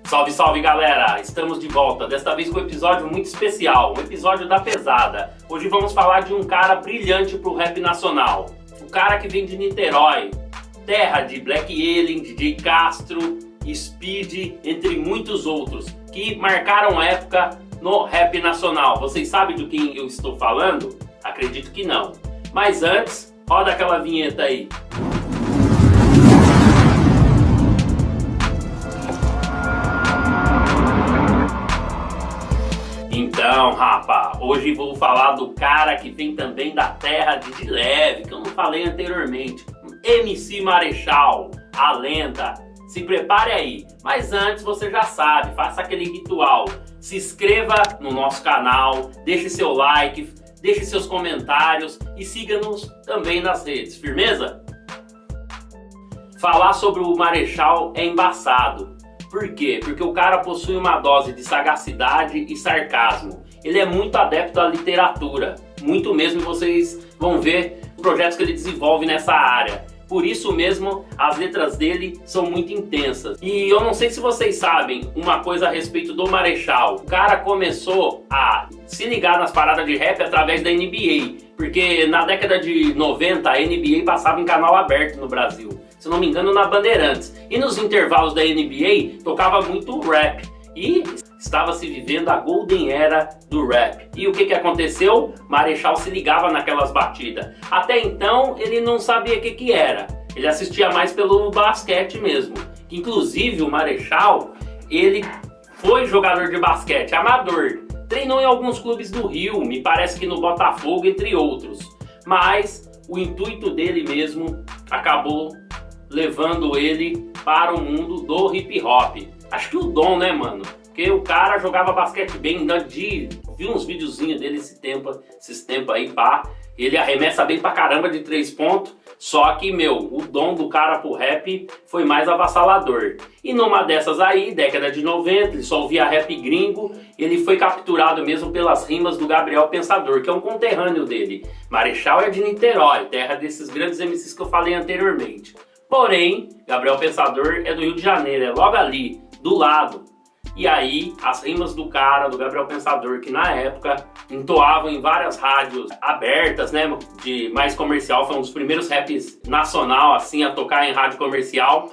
Salve, salve galera! Estamos de volta, desta vez com um episódio muito especial, um episódio da pesada. Hoje vamos falar de um cara brilhante pro rap nacional. O cara que vem de Niterói, terra de Black Alien, DJ Castro, Speed, entre muitos outros, que marcaram época no rap nacional. Vocês sabem do quem eu estou falando? Acredito que não. Mas antes, roda aquela vinheta aí. Então, rapa, hoje vou falar do cara que vem também da terra de Leve, que eu não falei anteriormente. MC Marechal, a lenda. Se prepare aí. Mas antes, você já sabe, faça aquele ritual. Se inscreva no nosso canal, deixe seu like, deixe seus comentários e siga-nos também nas redes. Firmeza? Falar sobre o Marechal é embaçado. Por quê? Porque o cara possui uma dose de sagacidade e sarcasmo. Ele é muito adepto à literatura, muito mesmo, vocês vão ver os projetos que ele desenvolve nessa área. Por isso mesmo, as letras dele são muito intensas. E eu não sei se vocês sabem uma coisa a respeito do Marechal. O cara começou a se ligar nas paradas de rap através da NBA. Porque na década de 90 a NBA passava em canal aberto no Brasil. Se não me engano, na Bandeirantes. E nos intervalos da NBA tocava muito rap. E estava se vivendo a golden era do rap. E o que aconteceu? Marechal se ligava naquelas batidas. Até então ele não sabia o que era. Ele assistia mais pelo basquete mesmo. Inclusive o Marechal, ele foi jogador de basquete amador. Treinou em alguns clubes do Rio, me parece que no Botafogo, entre outros. Mas o intuito dele mesmo acabou levando ele para o mundo do hip hop. Acho que o dom, né, mano? Porque o cara jogava basquete bem, vi uns videozinhos dele esses tempos aí, pá. Ele arremessa bem pra caramba de 3 pontos. Só que, o dom do cara pro rap foi mais avassalador. E numa dessas aí, década de 90, ele só ouvia rap gringo. Ele foi capturado mesmo pelas rimas do Gabriel Pensador, que é um conterrâneo dele. Marechal é de Niterói, terra desses grandes MCs que eu falei anteriormente. Porém, Gabriel Pensador é do Rio de Janeiro, é logo ali, do lado. E aí, as rimas do cara, do Gabriel Pensador, que na época entoavam em várias rádios abertas, né, de mais comercial, foi um dos primeiros raps nacional, assim, a tocar em rádio comercial,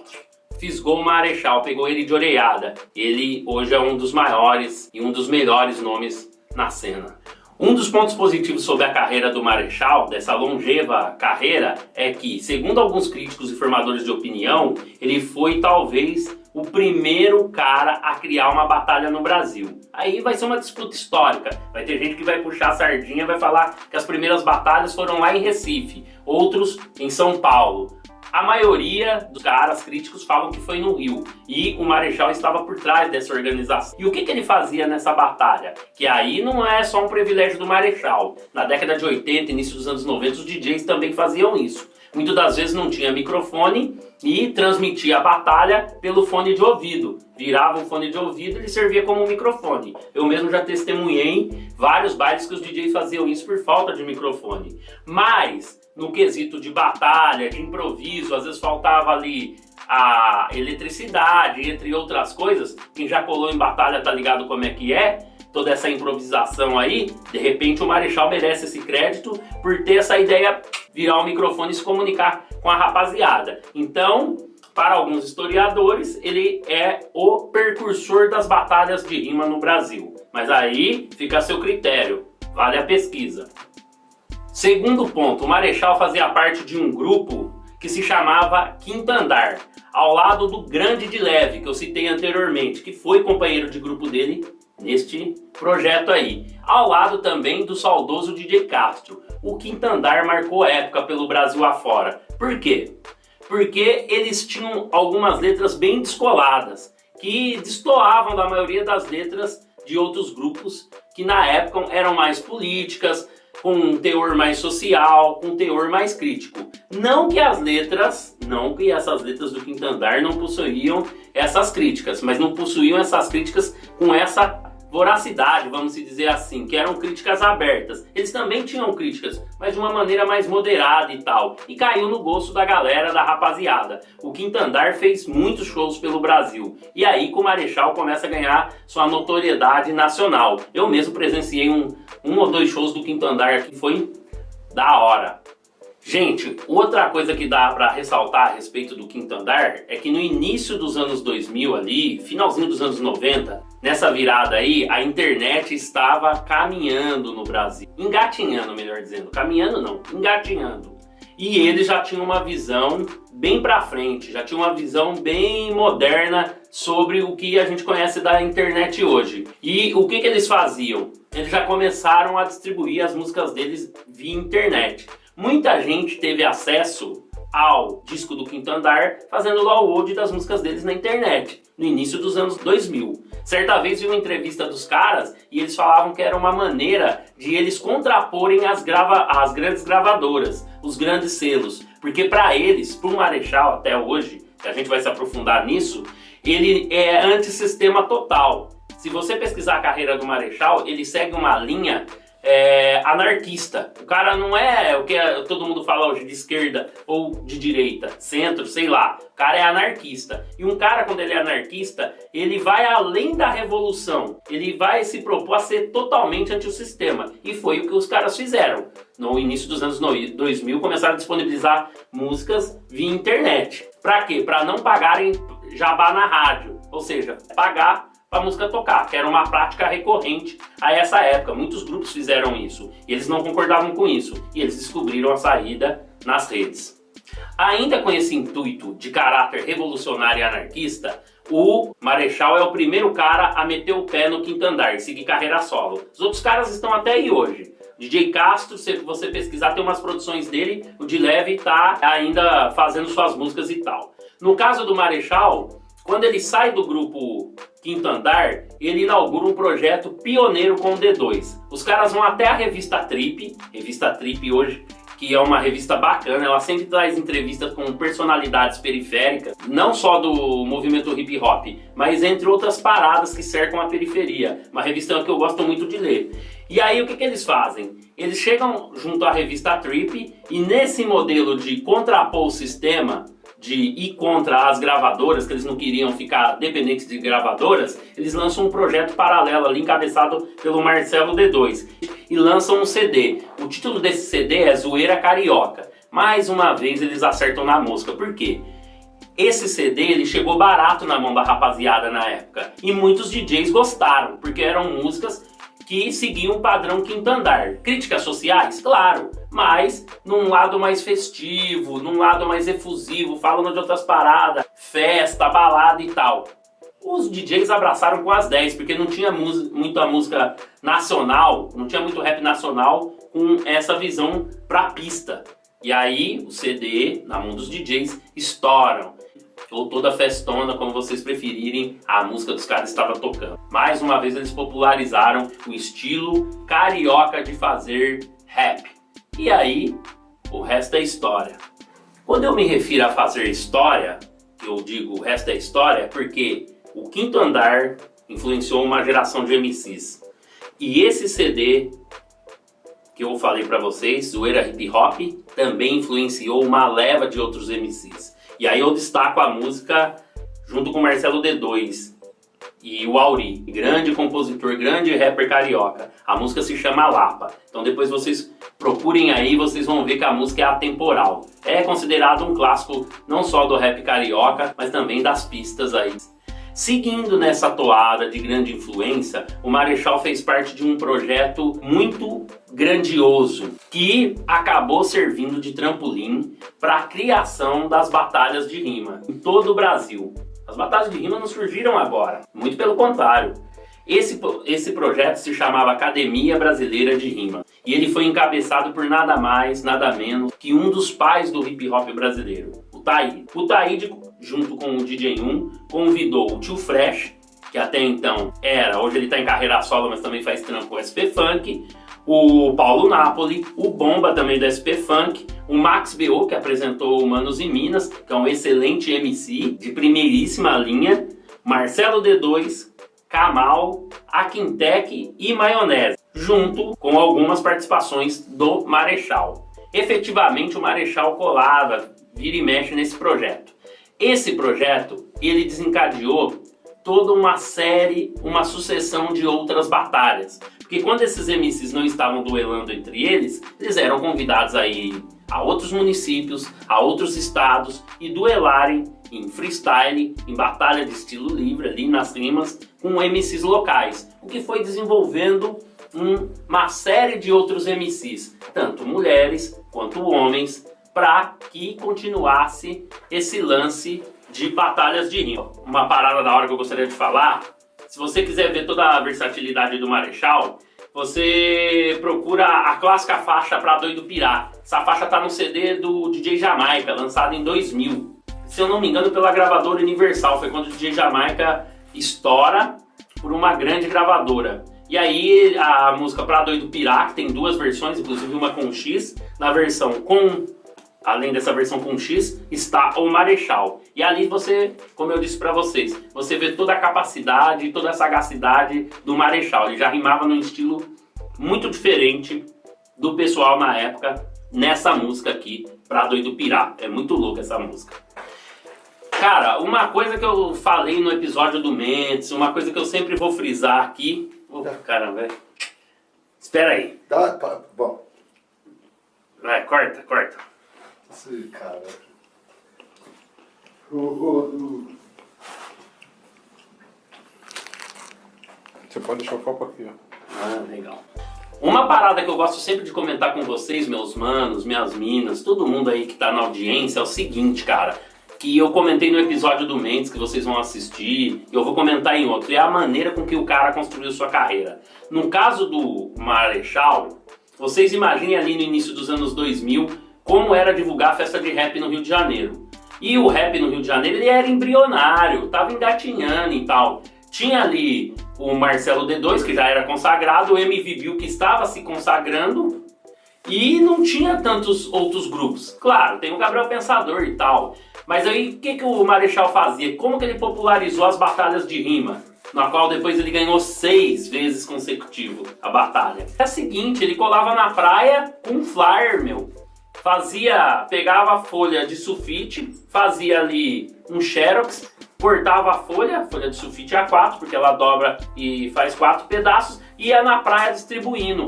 fisgou o Marechal, pegou ele de orelhada. Ele hoje é um dos maiores e um dos melhores nomes na cena. Um dos pontos positivos sobre a carreira do Marechal, dessa longeva carreira, é que, segundo alguns críticos e formadores de opinião, ele foi talvez o primeiro cara a criar uma batalha no Brasil. Aí vai ser uma disputa histórica, vai ter gente que vai puxar a sardinha e vai falar que as primeiras batalhas foram lá em Recife, outros em São Paulo. A maioria dos caras críticos falam que foi no Rio, e o Marechal estava por trás dessa organização. E o que ele fazia nessa batalha? Que aí não é só um privilégio do Marechal. Na década de 80, início dos anos 90, os DJs também faziam isso. Muitas das vezes não tinha microfone e transmitia a batalha pelo fone de ouvido. Virava um fone de ouvido e ele servia como um microfone. Eu mesmo já testemunhei vários bailes que os DJs faziam isso por falta de microfone. Mas no quesito de batalha, de improviso, às vezes faltava ali a eletricidade, entre outras coisas. Quem já colou em batalha tá ligado como é que é. Toda essa improvisação aí, de repente o Marechal merece esse crédito por ter essa ideia, virar o microfone e se comunicar com a rapaziada. Então, para alguns historiadores, ele é o precursor das batalhas de rima no Brasil. Mas aí fica a seu critério, vale a pesquisa. Segundo ponto, o Marechal fazia parte de um grupo que se chamava Quinto Andar, ao lado do Grande de Leve, que eu citei anteriormente, que foi companheiro de grupo dele neste projeto aí. Ao lado também do saudoso DJ Castro. O Quinto Andar marcou época pelo Brasil afora. Por quê? Porque eles tinham algumas letras bem descoladas, que destoavam da maioria das letras de outros grupos que na época eram mais políticas, com um teor mais social, com um teor mais crítico. Não que essas letras do Quinto Andar não possuíam essas críticas, mas não possuíam essas críticas com essa, voracidade, vamos dizer assim, que eram críticas abertas. Eles também tinham críticas, mas de uma maneira mais moderada e tal. E caiu no gosto da galera, da rapaziada. O Quinto Andar fez muitos shows pelo Brasil. E aí que o Marechal começa a ganhar sua notoriedade nacional. Eu mesmo presenciei um ou dois shows do Quinto Andar que foi da hora. Gente, outra coisa que dá pra ressaltar a respeito do Quinto Andar é que no início dos anos 2000 ali, finalzinho dos anos 90, nessa virada aí, a internet estava caminhando no Brasil. Engatinhando, melhor dizendo. Caminhando não, engatinhando. E eles já tinham uma visão bem pra frente, já tinham uma visão bem moderna sobre o que a gente conhece da internet hoje. E o que eles faziam? Eles já começaram a distribuir as músicas deles via internet. Muita gente teve acesso ao disco do Quinto Andar fazendo download das músicas deles na internet, no início dos anos 2000. Certa vez vi uma entrevista dos caras e eles falavam que era uma maneira de eles contraporem as grandes gravadoras, os grandes selos. Porque para eles, pro Marechal até hoje, que a gente vai se aprofundar nisso, ele é antissistema total. Se você pesquisar a carreira do Marechal, ele segue uma linha anarquista. O cara não é o que todo mundo fala hoje de esquerda ou de direita, centro, sei lá. O cara é anarquista. E um cara, quando ele é anarquista, ele vai além da revolução. Ele vai se propor a ser totalmente antissistema. E foi o que os caras fizeram. No início dos anos 2000, começaram a disponibilizar músicas via internet. Pra quê? Pra não pagarem jabá na rádio. Ou seja, pagar a música tocar, que era uma prática recorrente a essa época. Muitos grupos fizeram isso e eles não concordavam com isso e eles descobriram a saída nas redes. Ainda com esse intuito de caráter revolucionário e anarquista, o Marechal é o primeiro cara a meter o pé no Quinto Andar e seguir carreira solo. Os outros caras estão até aí hoje. DJ Castro, se você pesquisar, tem umas produções dele, o de Leve tá ainda fazendo suas músicas e tal. No caso do Marechal, quando ele sai do grupo Quinto Andar, ele inaugura um projeto pioneiro com o D2. Os caras vão até a revista Trip hoje, que é uma revista bacana, ela sempre traz entrevistas com personalidades periféricas, não só do movimento hip hop, mas entre outras paradas que cercam a periferia. Uma revista que eu gosto muito de ler. E aí o que eles fazem? Eles chegam junto à revista Trip e nesse modelo de contrapor o sistema, de ir contra as gravadoras, que eles não queriam ficar dependentes de gravadoras, eles lançam um projeto paralelo ali, encabeçado pelo Marcelo D2, e lançam um CD. O título desse CD é Zoeira Carioca. Mais uma vez eles acertam na mosca. Por quê? Esse CD ele chegou barato na mão da rapaziada na época, e muitos DJs gostaram, porque eram músicas que seguiam o padrão Quinto Andar. Críticas sociais? Claro, mas num lado mais festivo, num lado mais efusivo, falando de outras paradas, festa, balada e tal. Os DJs abraçaram com as 10, porque não tinha muita música nacional, não tinha muito rap nacional com essa visão pra pista. E aí o CD, na mão dos DJs, estouram. Ou toda festona, como vocês preferirem, a música dos caras estava tocando. Mais uma vez eles popularizaram o estilo carioca de fazer rap. E aí, o resto é história. Quando eu me refiro a fazer história, eu digo o resto é história, porque o Quinto Andar influenciou uma geração de MCs. E esse CD que eu falei pra vocês, Zoeira Hip Hop, também influenciou uma leva de outros MCs. E aí eu destaco a música junto com o Marcelo D2 e o Auri, grande compositor, grande rapper carioca. A música se chama Lapa. Então depois vocês procurem aí, vocês vão ver que a música é atemporal. É considerado um clássico não só do rap carioca, mas também das pistas aí. Seguindo nessa toada de grande influência, o Marechal fez parte de um projeto muito grandioso que acabou servindo de trampolim para a criação das batalhas de rima em todo o Brasil. As batalhas de rima não surgiram agora, muito pelo contrário. Esse projeto se chamava Academia Brasileira de Rima e ele foi encabeçado por nada mais, nada menos que um dos pais do hip hop brasileiro, o Taíde. O Taíde, junto com o DJ 1, convidou o Tio Fresh, que até então hoje ele está em carreira solo, mas também faz trampo com o SP Funk, o Paulo Napoli, o Bomba também do SP Funk, o Max B.O., que apresentou o Manos e Minas, que é um excelente MC de primeiríssima linha, Marcelo D2, Kamal, a Quintec e Maionese, junto com algumas participações do Marechal. Efetivamente o Marechal colava, vira e mexe nesse projeto. Esse projeto, ele desencadeou toda uma série, uma sucessão de outras batalhas. Porque quando esses MCs não estavam duelando entre eles eram convidados a ir a outros municípios, a outros estados e duelarem em freestyle, em batalha de estilo livre, ali nas rimas, com MCs locais. O que foi desenvolvendo uma série de outros MCs, tanto mulheres quanto homens, para que continuasse esse lance de batalhas de rima. Uma parada da hora que eu gostaria de falar, se você quiser ver toda a versatilidade do Marechal, você procura a clássica faixa Pra Doido Pirar. Essa faixa tá no CD do DJ Jamaica, lançado em 2000. Se eu não me engano, pela gravadora Universal. Foi quando o DJ Jamaica estoura por uma grande gravadora. E aí a música Pra Doido Pirar, que tem duas versões, inclusive uma com X, na versão com... Além dessa versão com X, está o Marechal. E ali você, como eu disse pra vocês, você vê toda a capacidade, toda a sagacidade do Marechal. Ele já rimava num estilo muito diferente do pessoal na época, nessa música aqui, Pra Doido Pirar. É muito louca essa música. Cara, uma coisa que eu falei no episódio do Mendes, uma coisa que eu sempre vou frisar aqui... Caramba, velho. Espera aí. Tá bom. Vai, corta. Sim, cara. Você pode deixar o copo aqui, ó. Ah, legal. Uma parada que eu gosto sempre de comentar com vocês, meus manos, minhas minas, todo mundo aí que tá na audiência, é o seguinte, cara. Que eu comentei no episódio do Mendes, que vocês vão assistir, eu vou comentar em outro. É a maneira com que o cara construiu sua carreira. No caso do Marechal, vocês imaginem ali no início dos anos 2000... como era divulgar a festa de rap no Rio de Janeiro. E o rap no Rio de Janeiro ele era embrionário, tava engatinhando e tal. Tinha ali o Marcelo D2, que já era consagrado, o MV Bill, que estava se consagrando, e não tinha tantos outros grupos. Claro, tem o Gabriel Pensador e tal. Mas aí o que o Marechal fazia? Como que ele popularizou as batalhas de rima? Na qual depois ele ganhou 6 vezes consecutivo a batalha. É o seguinte, ele colava na praia com um flyer, meu. Pegava a folha de sulfite, fazia ali um xerox, cortava a folha de sulfite A4, porque ela dobra e faz 4 pedaços, e ia na praia distribuindo.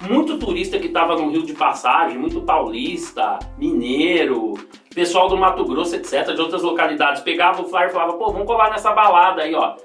Muito turista que estava no Rio de passagem, muito paulista, mineiro, pessoal do Mato Grosso, etc., de outras localidades, pegava o flyer e falava, pô, vamos colar nessa balada aí, ó,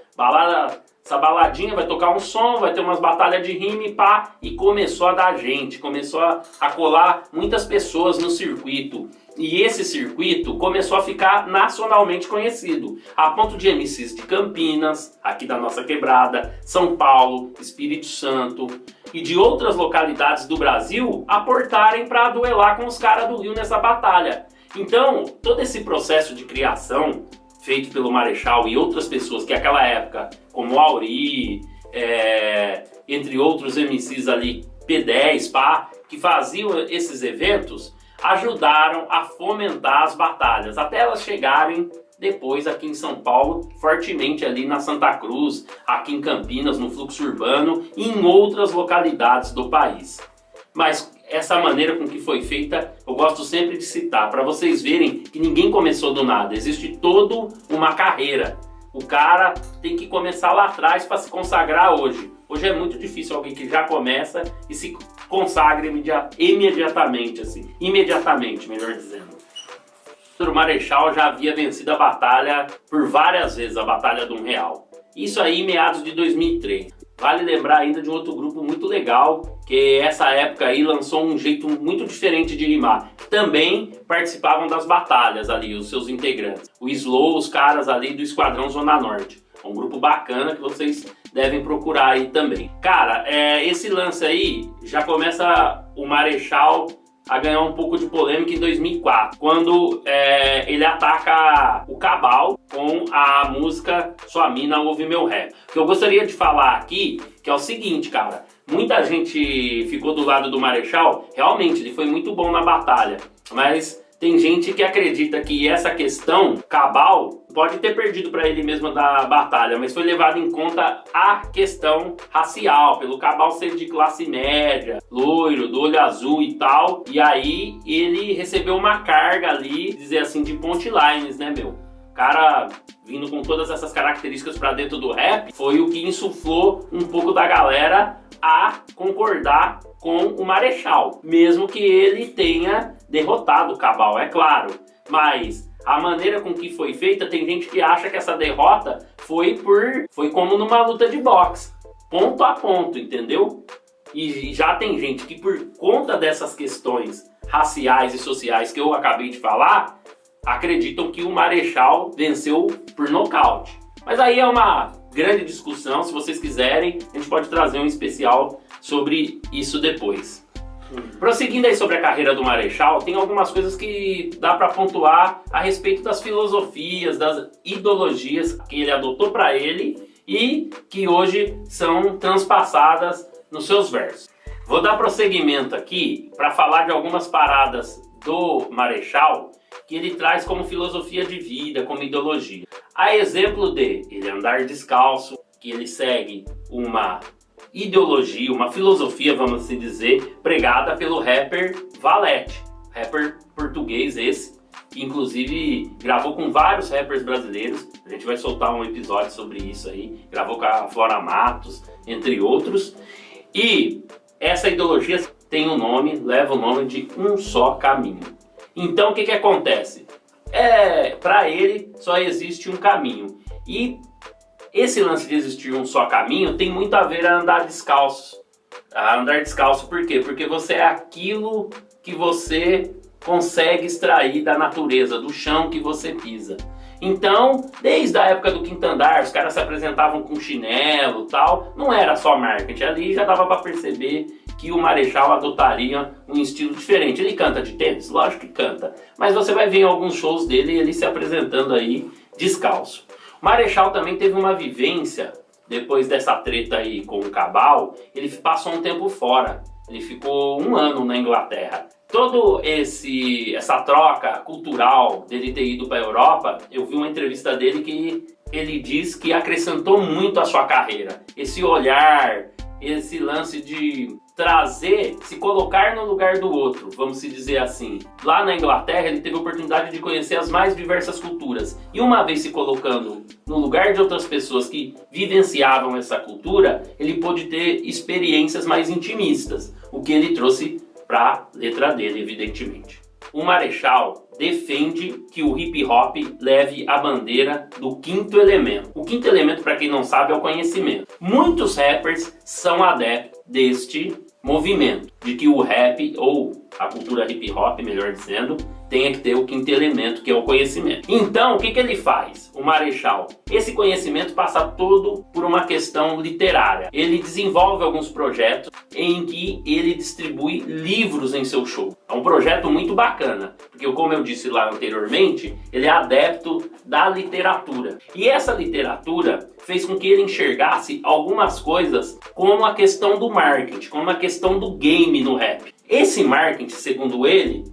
essa baladinha, vai tocar um som, vai ter umas batalhas de rima e pá, e começou a dar gente, começou a colar muitas pessoas no circuito. E esse circuito começou a ficar nacionalmente conhecido, a ponto de MCs de Campinas, aqui da nossa quebrada, São Paulo, Espírito Santo e de outras localidades do Brasil aportarem para duelar com os caras do Rio nessa batalha. Então, todo esse processo de criação feito pelo Marechal e outras pessoas que naquela época, como o Auri, entre outros MCs ali, P10, pá, que faziam esses eventos, ajudaram a fomentar as batalhas, até elas chegarem depois aqui em São Paulo, fortemente ali na Santa Cruz, aqui em Campinas, no fluxo urbano e em outras localidades do país. Mas essa maneira com que foi feita, eu gosto sempre de citar, para vocês verem que ninguém começou do nada, existe toda uma carreira. O cara tem que começar lá atrás para se consagrar hoje. Hoje é muito difícil alguém que já começa e se consagra imediatamente, assim, imediatamente, melhor dizendo. O Marechal já havia vencido a batalha por várias vezes, a Batalha do R$1. Isso aí em meados de 2003. Vale lembrar ainda de um outro grupo muito legal, que essa época aí lançou um jeito muito diferente de rimar. Também participavam das batalhas ali, os seus integrantes. O Slow, os caras ali do Esquadrão Zona Norte. É um grupo bacana que vocês devem procurar aí também. Cara, esse lance aí já começa o Marechal a ganhar um pouco de polêmica em 2004, quando ele ataca o Cabal com a música Sua Mina Ouve Meu Rap. O que eu gostaria de falar aqui, que é o seguinte, cara, muita gente ficou do lado do Marechal, realmente ele foi muito bom na batalha, mas tem gente que acredita que essa questão, Cabal, pode ter perdido para ele mesmo da batalha, mas foi levado em conta a questão racial, pelo Cabal ser de classe média, loiro, do olho azul e tal, e aí ele recebeu uma carga ali, dizer assim, de punchlines, né, meu? O cara vindo com todas essas características para dentro do rap, foi o que insuflou um pouco da galera a concordar com o Marechal, mesmo que ele tenha derrotado o Cabal, é claro, mas a maneira com que foi feita, tem gente que acha que essa derrota foi como numa luta de boxe, ponto a ponto, entendeu? E já tem gente que, por conta dessas questões raciais e sociais que eu acabei de falar, acreditam que o Marechal venceu por nocaute. Mas aí é uma grande discussão, se vocês quiserem, a gente pode trazer um especial sobre isso depois. Prosseguindo aí sobre a carreira do Marechal, tem algumas coisas que dá para pontuar a respeito das filosofias, das ideologias que ele adotou para ele e que hoje são transpassadas nos seus versos. Vou dar prosseguimento aqui para falar de algumas paradas do Marechal que ele traz como filosofia de vida, como ideologia. A exemplo de ele andar descalço, que ele segue uma ideologia, uma filosofia, vamos assim dizer, pregada pelo rapper Valete, rapper português esse, que inclusive gravou com vários rappers brasileiros. A gente vai soltar um episódio sobre isso aí, gravou com a Flora Matos, entre outros. E essa ideologia tem um nome, leva o nome de Um Só Caminho. Então o que acontece? Para ele só existe um caminho. E esse lance de existir um só caminho tem muito a ver a andar descalço. A andar descalço por quê? Porque você é aquilo que você consegue extrair da natureza, do chão que você pisa. Então, desde a época do Quinto Andar, os caras se apresentavam com chinelo e tal. Não era só marketing, ali já dava para perceber que o Marechal adotaria um estilo diferente. Ele canta de tênis? Lógico que canta. Mas você vai ver em alguns shows dele ele se apresentando aí descalço. O Marechal também teve uma vivência, depois dessa treta aí com o Cabal, ele passou um tempo fora. Ele ficou 1 ano na Inglaterra. Toda essa troca cultural dele ter ido para a Europa, eu vi uma entrevista dele que ele diz que acrescentou muito à sua carreira. Esse olhar, esse lance de trazer, se colocar no lugar do outro, vamos se dizer assim. Lá na Inglaterra ele teve a oportunidade de conhecer as mais diversas culturas. E uma vez se colocando no lugar de outras pessoas que vivenciavam essa cultura, ele pôde ter experiências mais intimistas, o que ele trouxe para a letra dele, evidentemente. O Marechal defende que o hip hop leve a bandeira do quinto elemento. O quinto elemento, para quem não sabe, é o conhecimento. Muitos rappers são adeptos deste movimento, de que o rap, ou a cultura hip hop, melhor dizendo, tenha que ter o quinto elemento, que é o conhecimento. Então, o que ele faz? O Marechal, esse conhecimento passa todo por uma questão literária. Ele desenvolve alguns projetos em que ele distribui livros em seu show. É um projeto muito bacana, porque como eu disse lá anteriormente, ele é adepto da literatura. E essa literatura fez com que ele enxergasse algumas coisas como a questão do marketing, como a questão do game no rap. Esse marketing, segundo ele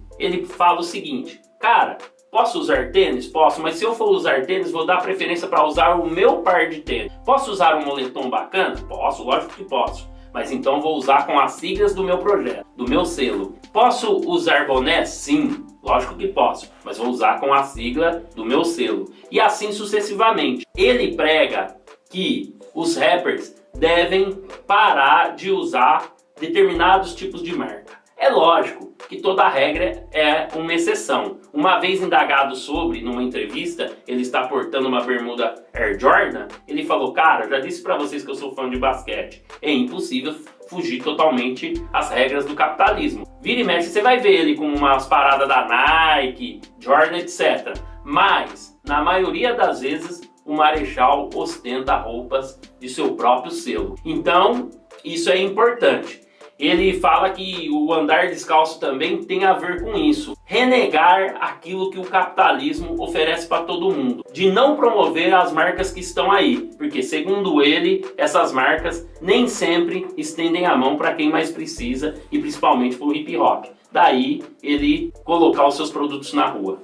fala o seguinte: cara, posso usar tênis? Posso, mas se eu for usar tênis, vou dar preferência para usar o meu par de tênis. Posso usar um moletom bacana? Posso, lógico que posso. Mas então vou usar com as siglas do meu projeto, do meu selo. Posso usar boné? Sim, lógico que posso, mas vou usar com a sigla do meu selo. E assim sucessivamente. Ele prega que os rappers devem parar de usar determinados tipos de marca. É lógico que toda regra é uma exceção. Uma vez indagado sobre, numa entrevista, ele está portando uma bermuda Air Jordan, ele falou: cara, já disse pra vocês que eu sou fã de basquete. É impossível fugir totalmente às regras do capitalismo. Vira e mexe, você vai ver ele com umas paradas da Nike, Jordan, etc. Mas, na maioria das vezes, o Marechal ostenta roupas de seu próprio selo. Então, isso é importante. ele fala que o andar descalço também tem a ver com isso. Renegar aquilo que o capitalismo oferece para todo mundo. De não promover as marcas que estão aí. Porque, segundo ele, essas marcas nem sempre estendem a mão para quem mais precisa. E principalmente para o hip hop. Daí, ele colocar os seus produtos na rua.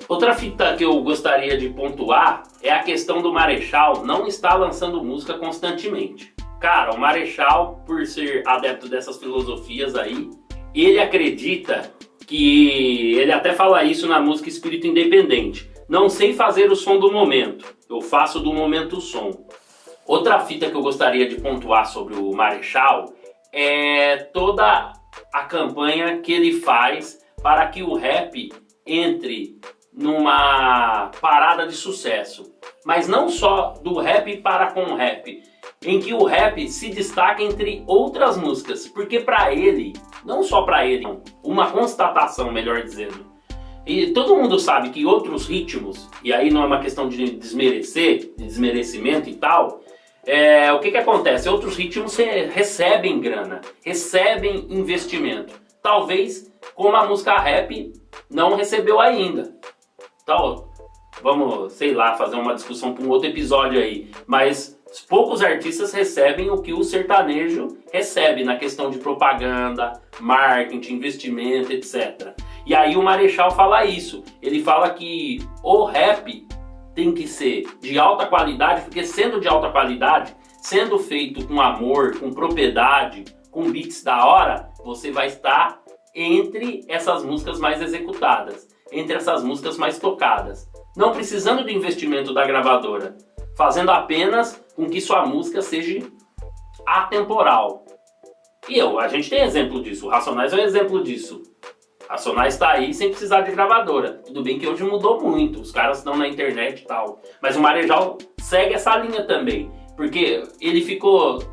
Outra fita que eu gostaria de pontuar é a questão do Marechal não estar lançando música constantemente. Cara, o Marechal, por ser adepto dessas filosofias aí, ele acredita que... Ele até fala isso na música Espírito Independente. Não sei fazer o som do momento, eu faço do momento o som. Outra fita que eu gostaria de pontuar sobre o Marechal é toda a campanha que ele faz para que o rap entre numa parada de sucesso. Mas não só do rap para com o rap, em que o rap se destaca entre outras músicas, porque para ele, não só para ele, uma constatação, melhor dizendo, e todo mundo sabe que outros ritmos, e aí não é uma questão de desmerecer, de desmerecimento e tal, o que acontece? Outros ritmos recebem grana, recebem investimento, talvez como a música rap não recebeu ainda. Então, vamos, sei lá, fazer uma discussão para um outro episódio aí, mas poucos artistas recebem o que o sertanejo recebe na questão de propaganda, marketing, investimento, etc. E aí o Marechal fala isso, ele fala que o rap tem que ser de alta qualidade, porque sendo de alta qualidade, sendo feito com amor, com propriedade, com beats da hora, você vai estar entre essas músicas mais executadas, entre essas músicas mais tocadas, não precisando do investimento da gravadora, fazendo apenas com que sua música seja atemporal. E a gente tem exemplo disso, o Racionais é um exemplo disso. Racionais está aí sem precisar de gravadora. Tudo bem que hoje mudou muito, os caras estão na internet e tal. Mas o Marechal segue essa linha também, porque ele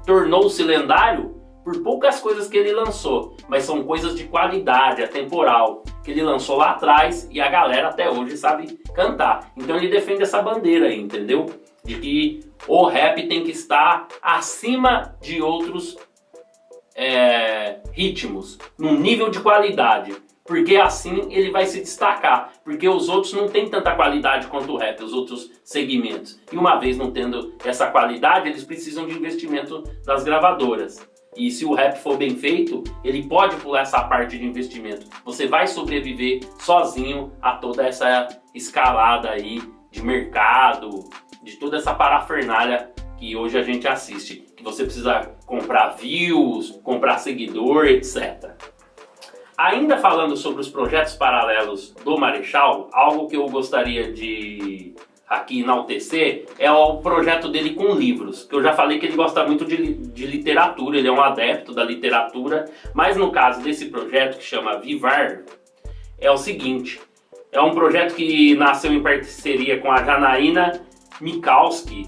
tornou-se lendário por poucas coisas que ele lançou, mas são coisas de qualidade, atemporal, que ele lançou lá atrás e a galera até hoje sabe cantar. Então ele defende essa bandeira aí, entendeu? De que o rap tem que estar acima de outros ritmos, num nível de qualidade, porque assim ele vai se destacar, porque os outros não têm tanta qualidade quanto o rap, os outros segmentos. E uma vez não tendo essa qualidade, eles precisam de investimento das gravadoras. E se o rap for bem feito, ele pode pular essa parte de investimento. Você vai sobreviver sozinho a toda essa escalada aí de mercado, de toda essa parafernália que hoje a gente assiste. Que você precisa comprar views, comprar seguidor, etc. Ainda falando sobre os projetos paralelos do Marechal, algo que eu gostaria de aqui enaltecer é o projeto dele com livros, que eu já falei que ele gosta muito de literatura, ele é um adepto da literatura, mas no caso desse projeto que chama Vivar, é o seguinte, é um projeto que nasceu em parceria com a Janaína Mikalski,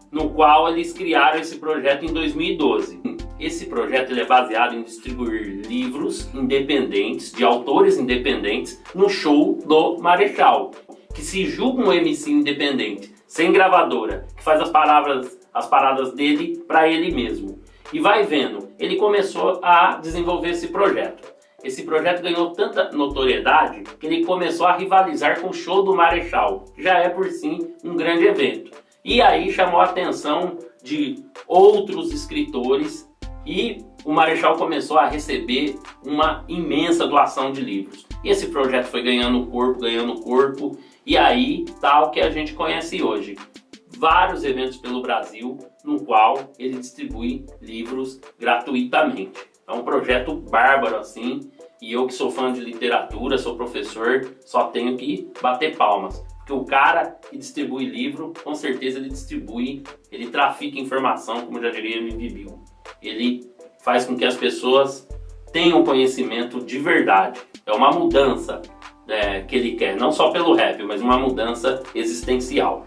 no qual eles criaram esse projeto em 2012. Esse projeto ele é baseado em distribuir livros independentes, de autores independentes, no show do Marechal, que se julga um MC independente, sem gravadora, que faz as paradas dele para ele mesmo. E vai vendo, ele começou a desenvolver esse projeto. Esse projeto ganhou tanta notoriedade que ele começou a rivalizar com o show do Marechal, que já é por si um grande evento. E aí chamou a atenção de outros escritores e o Marechal começou a receber uma imensa doação de livros. E esse projeto foi ganhando corpo, e aí tá o que a gente conhece hoje. Vários eventos pelo Brasil, no qual ele distribui livros gratuitamente. É um projeto bárbaro assim, e eu que sou fã de literatura, sou professor, só tenho que bater palmas. Porque o cara que distribui livro, com certeza ele trafica informação, como já diria MV Bill. Ele faz com que as pessoas tenham conhecimento de verdade. É uma mudança que ele quer, não só pelo rap, mas uma mudança existencial.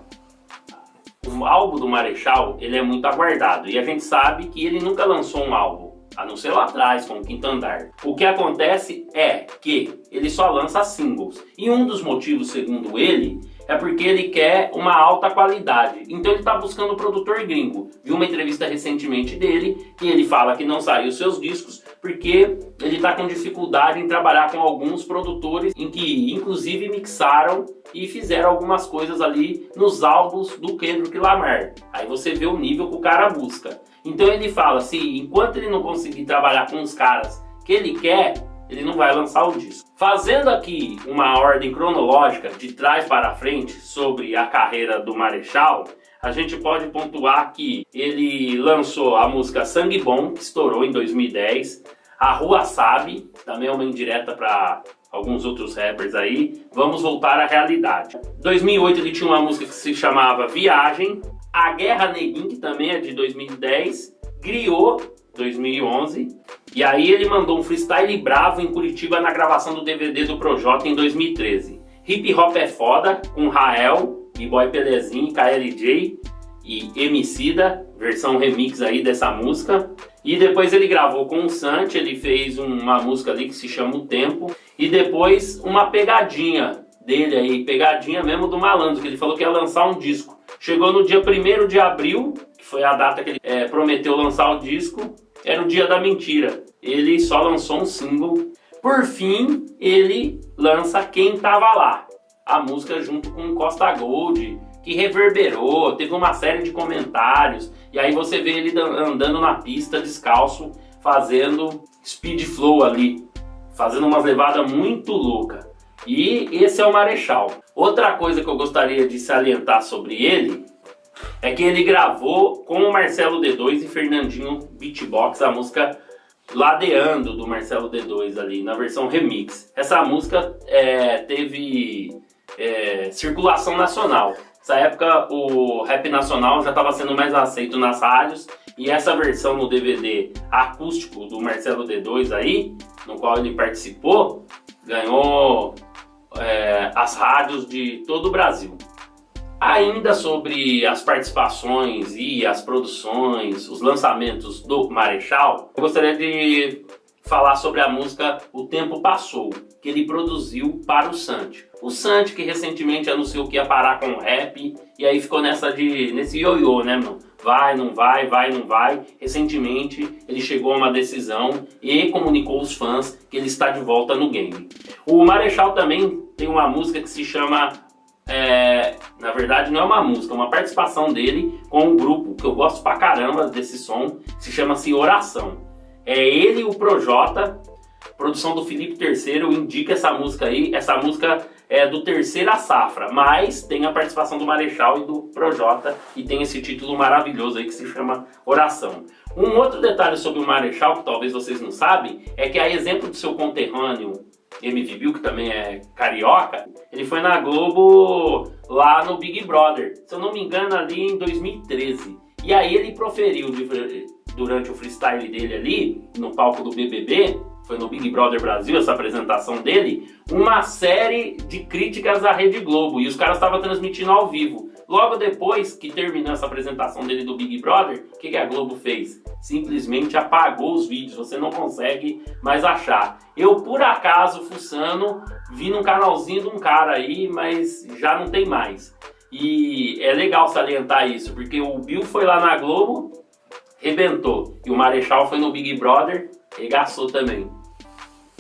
O álbum do Marechal, ele é muito aguardado, e a gente sabe que ele nunca lançou um álbum, a não ser lá atrás, com o Quinto Andar. O que acontece é que ele só lança singles, e um dos motivos, segundo ele, é porque ele quer uma alta qualidade. Então ele está buscando um produtor gringo. Vi uma entrevista recentemente dele, que ele fala que não saiu seus discos porque ele está com dificuldade em trabalhar com alguns produtores em que inclusive mixaram e fizeram algumas coisas ali nos álbuns do Kendrick Lamar. Aí você vê o nível que o cara busca. Então ele fala assim, enquanto ele não conseguir trabalhar com os caras que ele quer, ele não vai lançar o disco. Fazendo aqui uma ordem cronológica de trás para frente sobre a carreira do Marechal, a gente pode pontuar que ele lançou a música Sangue Bom, que estourou em 2010, a Rua Sabe, também é uma indireta para alguns outros rappers aí, Vamos Voltar à Realidade. Em 2008 ele tinha uma música que se chamava Viagem, A Guerra Neguim, que também é de 2010, Griot, 2011, e aí ele mandou um freestyle bravo em Curitiba na gravação do DVD do Projota em 2013. Hip Hop é Foda, com Rael, B-Boy Pelezinho, KLJ e Emicida, versão remix aí dessa música. E depois ele gravou com o Santi, ele fez uma música ali que se chama O Tempo. E depois uma pegadinha dele aí, pegadinha mesmo do Malandro, que ele falou que ia lançar um disco. Chegou no dia 1º de abril, que foi a data que ele prometeu lançar o disco, era o dia da mentira. Ele só lançou um single. Por fim, ele lança Quem Tava Lá, a música junto com Costa Gold, que reverberou, teve uma série de comentários, e aí você vê ele andando na pista descalço, fazendo speed flow ali, fazendo umas levadas muito loucas. E esse é o Marechal. Outra coisa que eu gostaria de salientar sobre ele é que ele gravou com o Marcelo D2 e Fernandinho Beatbox a música Ladeando do Marcelo D2 ali, na versão remix. Essa música teve circulação nacional. Nessa época o rap nacional já estava sendo mais aceito nas rádios, e essa versão no DVD acústico do Marcelo D2 aí, no qual ele participou, ganhou as rádios de todo o Brasil. Ainda sobre as participações e as produções, os lançamentos do Marechal, eu gostaria de falar sobre a música O Tempo Passou, que ele produziu para o Santi. O Santi que recentemente anunciou que ia parar com o rap, e aí ficou nesse ioiô, né, mano? Vai, não vai, vai, não vai. Recentemente ele chegou a uma decisão e comunicou aos fãs que ele está de volta no game. O Marechal também tem uma música que se chama... na verdade não é uma música, é uma participação dele com um grupo que eu gosto pra caramba desse som, que se chama-se Oração. É ele e o Projota, produção do Felipe III, indica essa música aí. Essa música é do Terceira Safra, mas tem a participação do Marechal e do Projota, e tem esse título maravilhoso aí que se chama Oração. Um outro detalhe sobre o Marechal, que talvez vocês não sabem, é que a exemplo do seu conterrâneo MV Bill, que também é carioca, ele foi na Globo lá no Big Brother, se eu não me engano ali em 2013. E aí ele proferiu durante o freestyle dele ali, no palco do BBB, foi no Big Brother Brasil essa apresentação dele, uma série de críticas à Rede Globo, e os caras estavam transmitindo ao vivo. Logo depois que terminou essa apresentação dele do Big Brother, o que a Globo fez? Simplesmente apagou os vídeos, você não consegue mais achar. Eu, por acaso, fuçando, vi num canalzinho de um cara aí, mas já não tem mais. E é legal salientar isso, porque o Bill foi lá na Globo, rebentou, e o Marechal foi no Big Brother, regaçou também.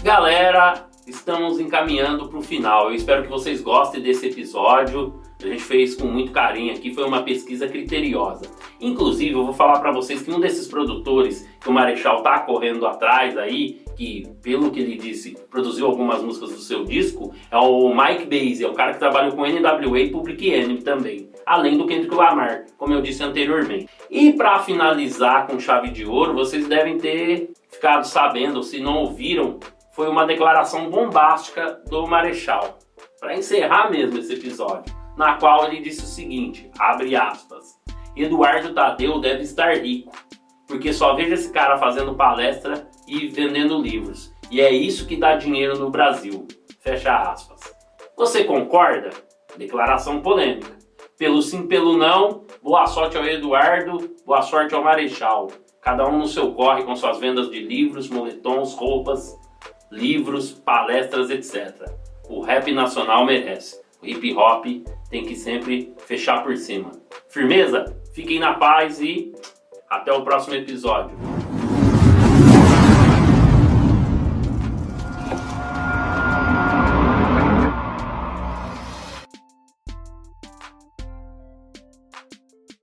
Galera, estamos encaminhando para o final. Eu espero que vocês gostem desse episódio. A gente fez com muito carinho aqui, foi uma pesquisa criteriosa. Inclusive, eu vou falar para vocês que um desses produtores que o Marechal tá correndo atrás aí, que pelo que ele disse, produziu algumas músicas do seu disco, é o Mike Bass, é o cara que trabalhou com NWA e Public Enemy também, além do Kendrick Lamar, como eu disse anteriormente. E para finalizar com chave de ouro, vocês devem ter ficado sabendo, se não ouviram, foi uma declaração bombástica do Marechal, para encerrar mesmo esse episódio, na qual ele disse o seguinte, abre aspas, Eduardo Tadeu deve estar rico, porque só vejo esse cara fazendo palestra e vendendo livros, e é isso que dá dinheiro no Brasil, fecha aspas. Você concorda? Declaração polêmica. Pelo sim, pelo não, boa sorte ao Eduardo, boa sorte ao Marechal. Cada um no seu corre com suas vendas de livros, moletons, roupas, livros, palestras, etc. O rap nacional merece. O hip hop tem que sempre fechar por cima. Firmeza? Fiquem na paz e até o próximo episódio.